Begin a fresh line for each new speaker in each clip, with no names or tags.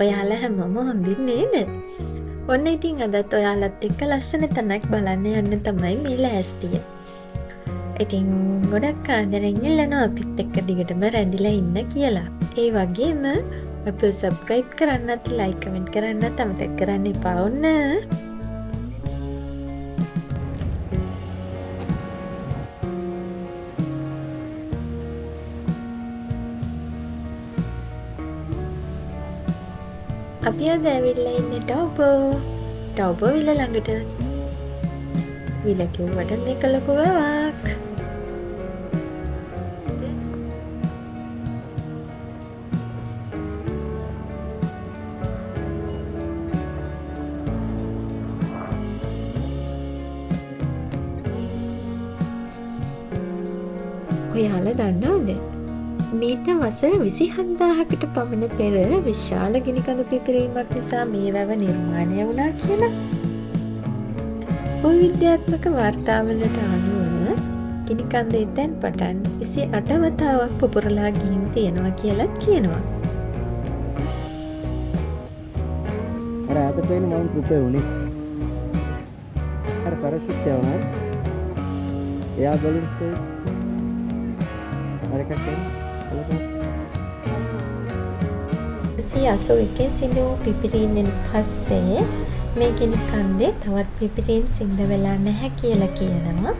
ඔයාලා හැමෝම හොඳින් නේද? ඔන්න ඉතින් අදත් ඔයාලත් එක්ක ලස්සන තැනක් බලන්න යන්න තමයි මේ ලෑස්තිය. ඉතින් ගොඩක් ආදරෙන් ඉල්ලනවා අපිත් එක්ක දිගටම රැඳිලා ඉන්න කියලා. ඒ වගේම අපිව සබ්ස්ක්‍රයිබ් කරන්නත් ලයික් කමෙන්ට් කරන්නත් අමතක කරන්න එපා ඔන්න. අපි අද ඇවිල්ලා ඉන්නේ ටවුබෝ විල ළඟට. විල කිව්වට මේක ලොකු වැවක්. ඔයාලා දන්නවද? මීට වසර 27000කට පමණ පෙර විශාල ගිනිකඳු පිපිරීමක් නිසා මේ වැව නිර්මාණය වුණා කියලා. විද්‍යාත්මක වාර්තාවලට අනුව ගිනිකඳ එතැන් පටන් 28 වතාවක් පුපුරලා ගිහින් තියෙනවා කියලත් කියනවා.
අර අත පේන මවුන්ට් රුපේ උනේ. අර පැරෂූට් යවනවා. එයා බලුන්ස් අර එකක්
එකේ සිදු වූ පිපිරීමෙන් පස්සේ මේ ගිනිකන්දේ තවත් පිපිරීම් සිද්ධ වෙලා නැහැ කියලා කියනවා.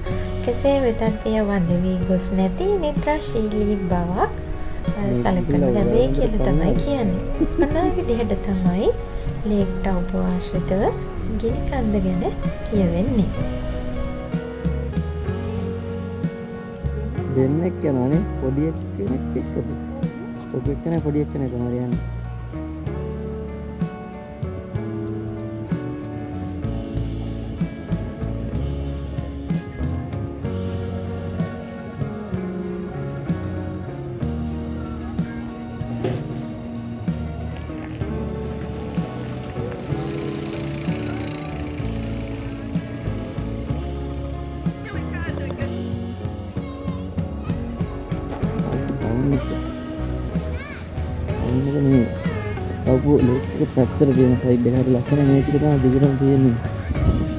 කෙසේ වෙතත් එය වඳ වී ගොස් නැති නිද්‍රාශීලී බවක් සලකනු ලැබේ කියලා තමයි කියන්නේ. අන්න විදිහට තමයි ලේක් ටවුබෝ ආශ්‍රිතව ගිනිකන්ද ගැන කියවෙන්නේ.
දෙන්නෙක් යනවානේ පොඩි එක්කෙනෙක් එක්කද? ඔබ එක්කනේ පොඩි එක්කෙනෙක් තමයි යන්නේ. ටවුබෝ ලේක් එක පැත්තට තියෙන සයිඩ් එක හරි ලස්සන මේක තමයි දිගටම තියෙන්නේ.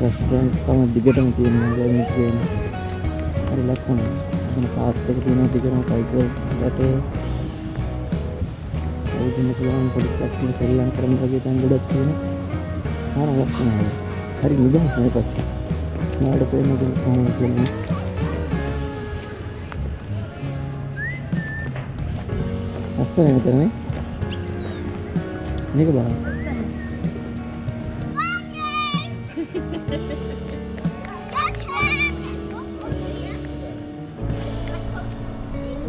රෙස්ටොරන්ට් තමයි දිගටම තියෙනවා මේක කියන්නේ. හරි ලස්සනයි. එතන පාත් එක තියෙනවා දිගටම සයිකල් රටේ. ඒකෙන් පුළුවන් පොඩි ප්‍රැක්ටිස් සෙල්ලම් කරන්න වගේ තැන් ගොඩක් තියෙනවා. හරි ලස්සනයි. හරි නිදහස් මේ පැත්ත. නාඩ පේන දේ කොහොමද කියන්නේ. ලස්සනයි මෙතනනේ. මේක බලන්න.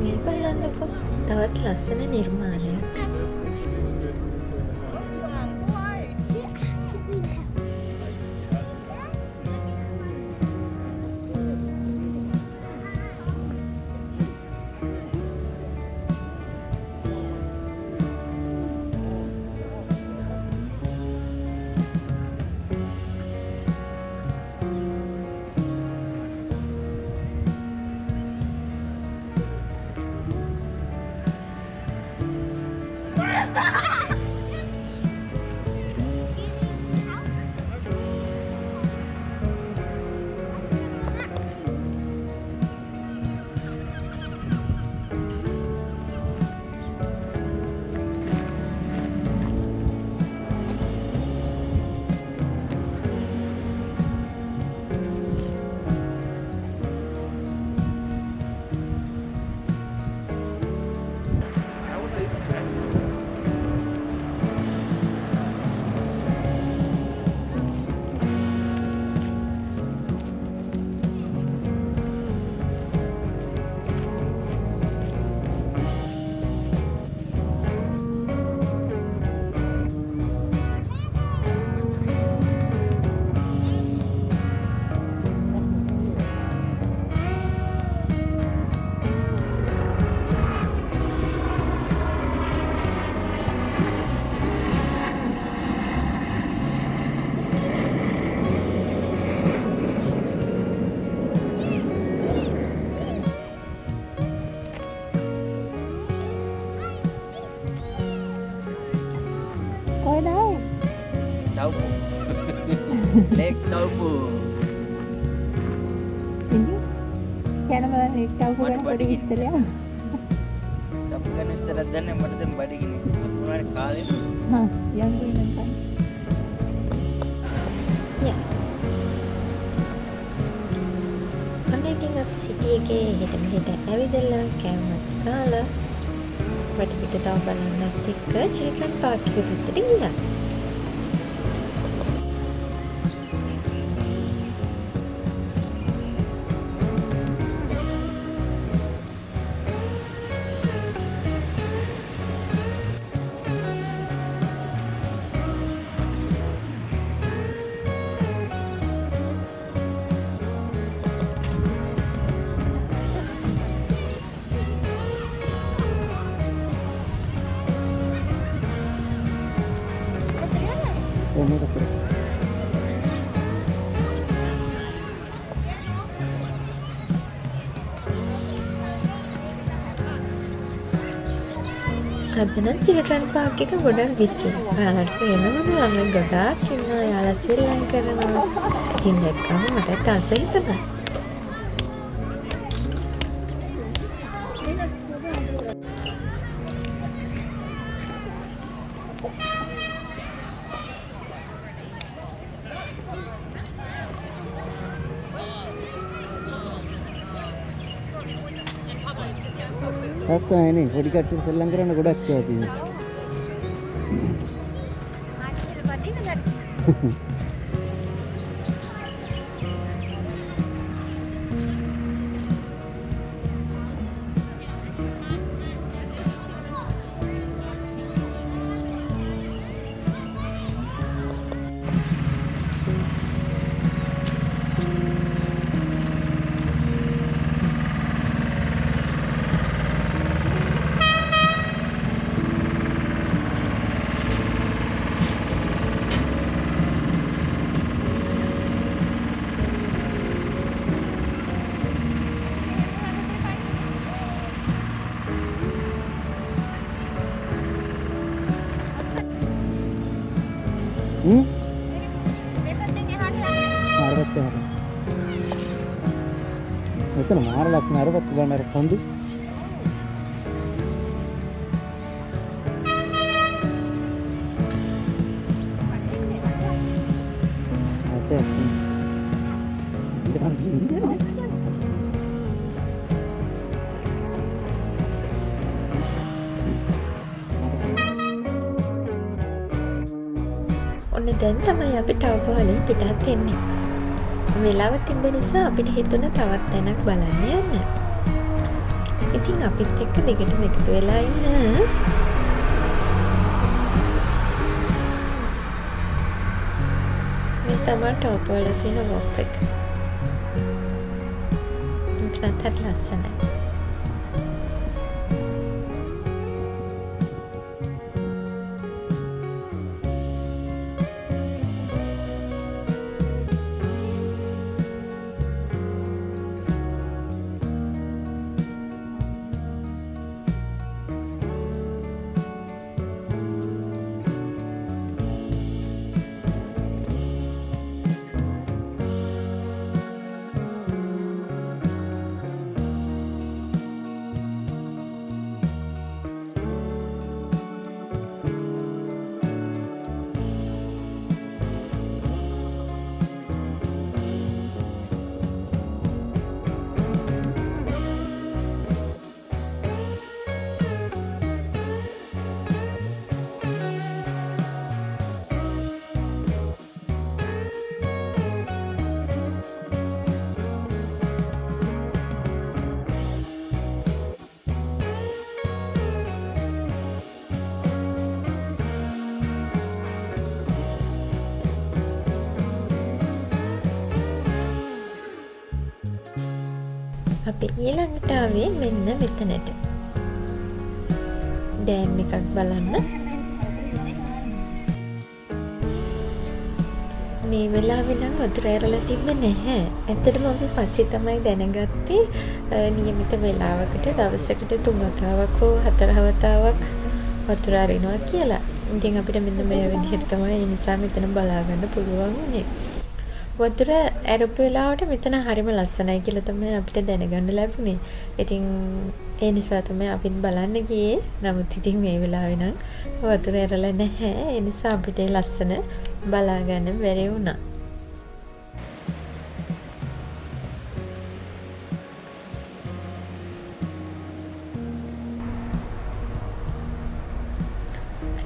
මේ බලන්නකෝ තවත් ලස්සන නිර්මාණයක්.
Lake Taupo.
Ini කියන බලන්න ලේක් ටවුපු ගැන පොඩි විස්තරයක්.
Tapi kan istirahat dan yang penting badi gini. Mulai kali.
හා යන්කෝ ඉන්න කන්න. යා. අනේ ඉතින් අපි සිටි එකේ හෙට මෙහෙට ඇවිදලා කෑමක් කාලා වටපිට තව බලන්නත් එක්ක චිල්ඩ්‍රන් පාක් එකට ගියා.
Ini tak
අද නම් චිල්ඩ්‍රන් පාක් එක ගොඩක් බිසි. ඔයාලට පේනවද ළමයි ගොඩාක් ඉන්නවා. යාලා සෙල්ලම් කරනවා. ඉතින් දැක්කම මට තාස හිතුණා.
Rasa ini, body cut selang kerana godak kau tu. Arbat ya. Itu nama arbat sih arbat bukan arbat kandu. Ada. Kita kan gini.
ඔන්න දැන් තමයි අපි ටවුප වලින් පිටත් එන්නේ. වෙලාව තිබ්බ නිසා අපිට හිතුණා තවත් තැනක් බලන්න යන්න. ඉතින් අපිත් එක්ක දිගටම එකතු වෙලා ඉන්න. මේ තමයි ටවුප වල තියෙන වොක් එක. මෙතනත් හරි ලස්සනයි. අපි ඊළඟට ආවේ මෙන්න මෙතනට. ඩෑම් එකක් බලන්න. මේ වෙලාවේ නම් වතුර ඇරලා තිබ්බේ නැහැ. ඇත්තටම අපි පස්සේ තමයි දැනගත්තේ නියමිත වෙලාවකට දවසකට 3 වතාවක් හෝ 4 වතාවක් වතුර අරිනවා කියලා. ඉතින් අපිට මෙන්න මේ විදිහට තමයි ඒ නිසා මෙතන බලා ගන්න පුළුවන් උනේ. වතුර ඇරපු වෙලාවට මෙතන හරිම ලස්සනයි කියලා තමයි අපිට දැනගන්න ලැබුණේ. ඉතින් ඒ නිසා තමයි අපිත් බලන්න ගියේ. නමුත් ඉතින් මේ වෙලාවේ නම් වතුර ඇරලා නැහැ. ඒ නිසා අපිට ලස්සන බලා ගන්න බැරි වුණා.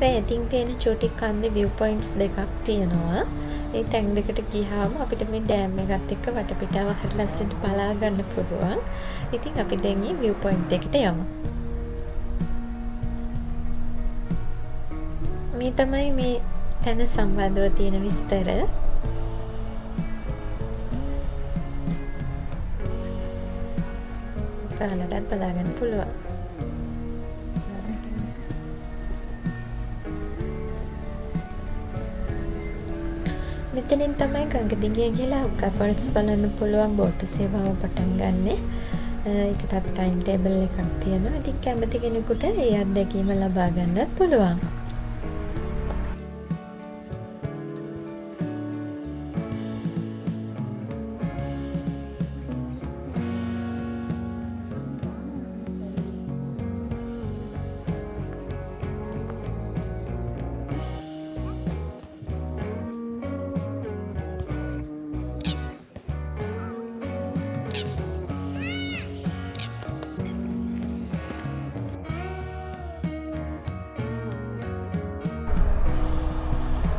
ඇතින් පේන චෝටි කන්දේ view points දෙකක් තියෙනවා. ඒ තැන් දෙකට ගියාම අපිට මේ ඩෑම් එකත් එක්ක වටපිටාව හරි ලස්සනට බලා ගන්න පුළුවන්. ඉතින් අපි දැන් මේ view point එකට යමු. මේ තමයි මේ තැන සම්බන්ධව තියෙන විස්තර. ඔයාලටත් බලා ගන්න පුළුවන්. මෙතනින් තමයි ගඟ දිගේ ගිහලා කපල්ස් බලන්න පුළුවන් බෝට් සේවාව පටන් ගන්නෙ. ඒකටත් ටයිම් ටේබල් එකක් තියෙනවා. ඉතින් කැමති කෙනෙකුට ඒ අත්දැකීම ලබා ගන්නත් පුළුවන්.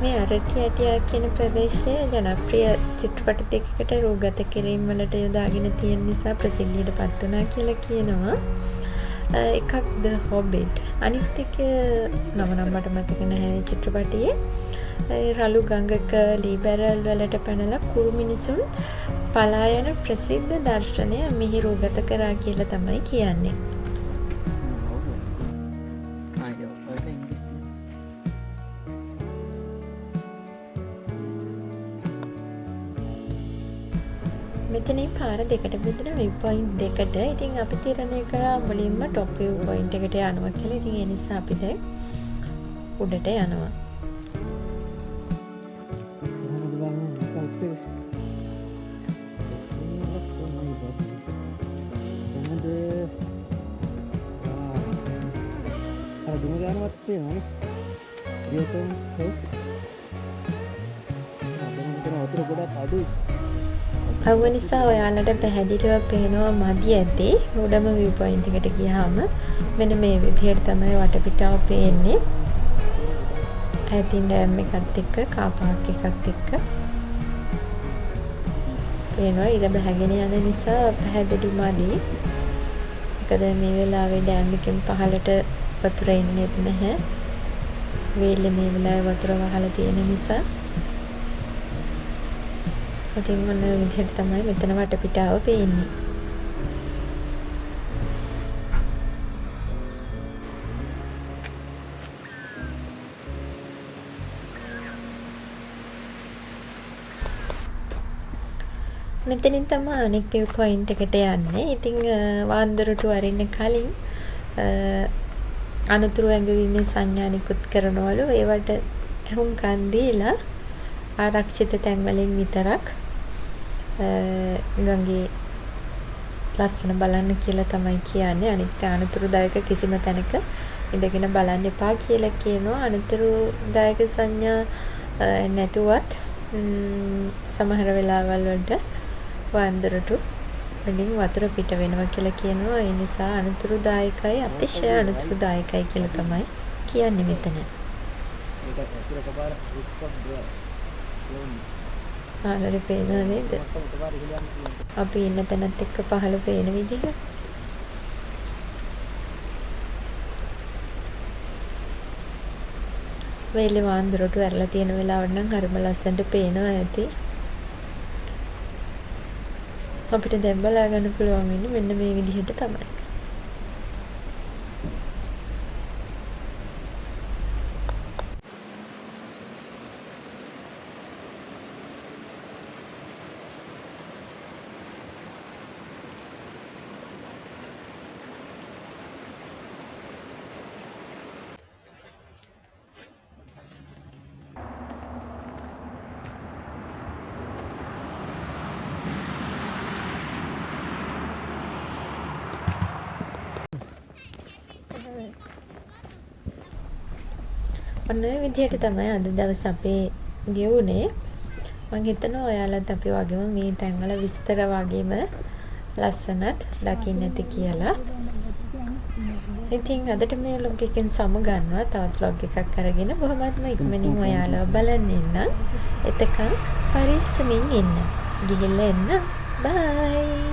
මේ අරටි ඇටියා කියන ප්‍රදේශය ජනප්‍රිය චිත්‍රපට දෙකකට රූගත කිරීම වලට යොදාගෙන තියෙන නිසා ප්‍රසිද්ධියට පත් වුණා කියලා කියනවා. එකක් The Hobbit. අනිත් එක නම නම් මට මතක නැහැ චිත්‍රපටයේ. රළු ගඟක ලී බැරල් වලට පැනලා කුරු මිනිසුන් පලා යන ප්‍රසිද්ධ දර්ශනය මෙහි රූගත කරා කියලා තමයි කියන්නේ. මෙතනින් පාර දෙකට බෙදෙන view point දෙකට. ඉතින් අපි තීරණය කරා මුලින්ම top view point එකට යනවා කියලා. ඉතින් ඒ නිසා අපි දැන් උඩට යනවා. අවුව නිසා ඔයාලට පැහැදිලිව පේනවා මදි ඇති. උඩම view point එකට ගියාම මෙන්න මේ විදිහට තමයි වටපිටාව පේන්නේ. ඈතින් ඩෑම් එකත් එක්ක කාර් පාක් එකත් එක්ක පේනවා. ඉර බහගෙන යන නිසා පැහැදිලි මදි. මොකද මේ වෙලාවේ ඩෑම් එකෙන් පහළට වතුර එන්නේ නැහැ. වේලේ මේ වෙලාවේ වතුර වහලා තියෙන නිසා. ඉතින් ඔන්න විදිහට තමයි මෙතන වටපිටාව පේන්නේ. මෙතනින් තමයි අනෙක් view point එකට යන්නේ. ඉතින් වාන්දරට වරින්න කලින් අනුතුරු ඇඟවීමේ සංඥා නිකුත් කරනවලු. ඒවට අහුම්කන් දීලා ආරක්ෂිත තැන් වලින් විතරක් ගඟේ ලස්සන බලන්න කියලා තමයි කියන්නේ. අනිත් අනතුරුදායක කිසිම තැනක ඉඳගෙන බලන්න එපා කියලා කියනවා. අනතුරුදායක සංඥා නැතුවත් සමහර වෙලාවල් වලට වන්දරටු වලින් වතුර පිට වෙනවා කියලා කියනවා. ඒ නිසා අනතුරුදායකයි අතිශය අනතුරුදායකයි කියලා තමයි කියන්නේ මෙතන. ආලරි පේනවා නේද? අපි ඉන්න තැනත් එක්ක පහළ පේන විදිහ. වේලේ වාන්දරට වැරලා තියෙන වෙලාවට නම් හරිම ලස්සනට පේනවා ඇති. අපිට දැන් බලා ගන්න පුළුවන් වෙන්නේ මෙන්න මේ විදිහට තමයි. ඔන්න ඔය විදිහට තමයි අද දවස් අපේ ගෙවුනේ. මම හිතනවා ඔයාලත් අපි වගේම මේ තැන්වල විස්තර වගේම ලස්සනත් දකින්න ඇති කියලා. ඉතින් අදට මේ vlog එකෙන් සමුගන්නවා. තවත් vlog එකක් අරගෙන බොහොමත්ම ඉක්මනින් ඔයාලව බලන්න එන්න. එතකන් පරිස්සමින් ඉන්න. ගිහිල්ලා එන්න. බයි.